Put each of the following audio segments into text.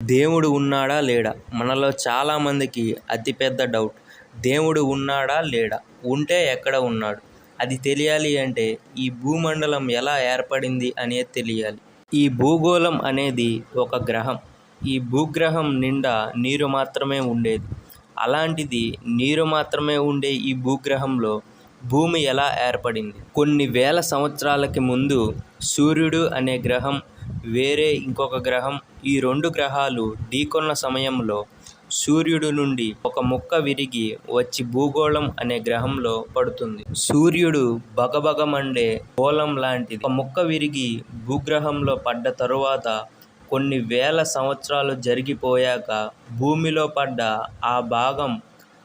దేవుడు ఉన్నాడా లేడా? మనలో చాలామందికి అతిపెద్ద డౌట్. దేవుడు ఉన్నాడా లేడా? ఉంటే ఎక్కడ ఉన్నాడు? అది తెలియాలి అంటే ఈ భూమండలం ఎలా ఏర్పడింది అనేది తెలియాలి. ఈ భూగోళం అనేది ఒక గ్రహం. ఈ భూగ్రహం నిండా నీరు మాత్రమే ఉండేది. అలాంటిది నీరు మాత్రమే ఉండే ఈ భూగ్రహంలో భూమి ఎలా ఏర్పడింది? కొన్ని వేల సంవత్సరాలకి ముందు సూర్యుడు అనే గ్రహం, వేరే ఇంకొక గ్రహం, ఈ రెండు గ్రహాలు ఢీకొన్న సమయంలో సూర్యుడు నుండి ఒక ముక్క విరిగి వచ్చి భూగోళం అనే గ్రహంలో పడుతుంది. సూర్యుడు బగబగమండే గోళం లాంటిది. ఒక ముక్క విరిగి భూగ్రహంలో పడ్డ తరువాత కొన్ని వేల సంవత్సరాలు జరిగిపోయాక భూమిలో పడ్డ ఆ భాగం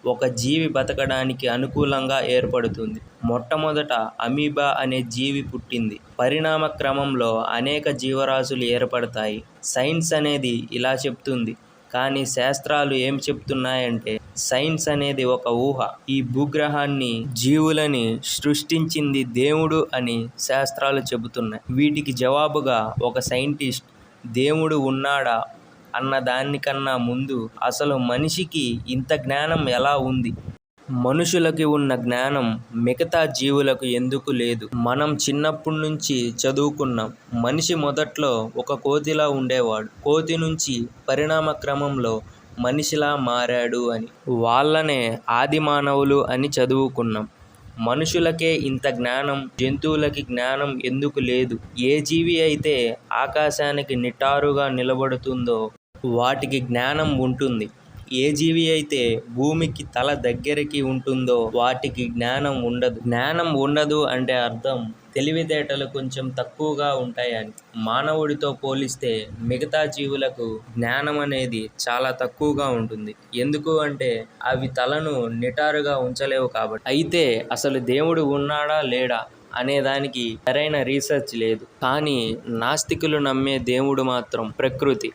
ఒక జీవి బతకడానికి అనుకూలంగా ఏర్పడుతుంది. మొట్టమొదట అమీబా అనే జీవి పుట్టింది. పరిణామ క్రమంలో అనేక జీవరాశులు ఏర్పడతాయి. సైన్స్ అనేది ఇలా చెప్తుంది, కానీ శాస్త్రాలు ఏం చెప్తున్నాయంటే సైన్స్ అనేది ఒక ఊహ. ఈ భూగ్రహాన్ని, జీవులని సృష్టించింది దేవుడు అని శాస్త్రాలు చెబుతున్నాయి. వీటికి జవాబుగా ఒక సైంటిస్ట్ దేవుడు ఉన్నాడా అన్న దానికన్నా ముందు అసలు మనిషికి ఇంత జ్ఞానం ఎలా ఉంది? మనుషులకి ఉన్న జ్ఞానం మిగతా జీవులకు ఎందుకు లేదు? మనం చిన్నప్పటి నుంచి చదువుకున్నాం. మనిషి మొదట్లో ఒక కోతిలా ఉండేవాడు. కోతి నుంచి పరిణామ క్రమంలో మనిషిలా మారాడు అని. వాళ్ళనే ఆది మానవులు అని చదువుకున్నాం. మనుషులకే ఇంత జ్ఞానం, జంతువులకి జ్ఞానం ఎందుకు లేదు? ఏ జీవి అయితే ఆకాశానికి నిటారుగా నిలబడుతుందో వాటికి జ్ఞానం ఉంటుంది. ఏ జీవి అయితే భూమికి తల దగ్గరికి ఉంటుందో వాటికి జ్ఞానం ఉండదు. జ్ఞానం ఉండదు అంటే అర్థం తెలివితేటలు కొంచెం తక్కువగా ఉంటాయని. మానవుడితో పోలిస్తే మిగతా జీవులకు జ్ఞానం అనేది చాలా తక్కువగా ఉంటుంది. ఎందుకు అంటే అవి తలను నిటారుగా ఉంచలేవు కాబట్టి. అయితే అసలు దేవుడు ఉన్నాడా లేడా అనేదానికి సరైన రీసెర్చ్ లేదు. కానీ నాస్తికులు నమ్మే దేవుడు మాత్రం ప్రకృతి.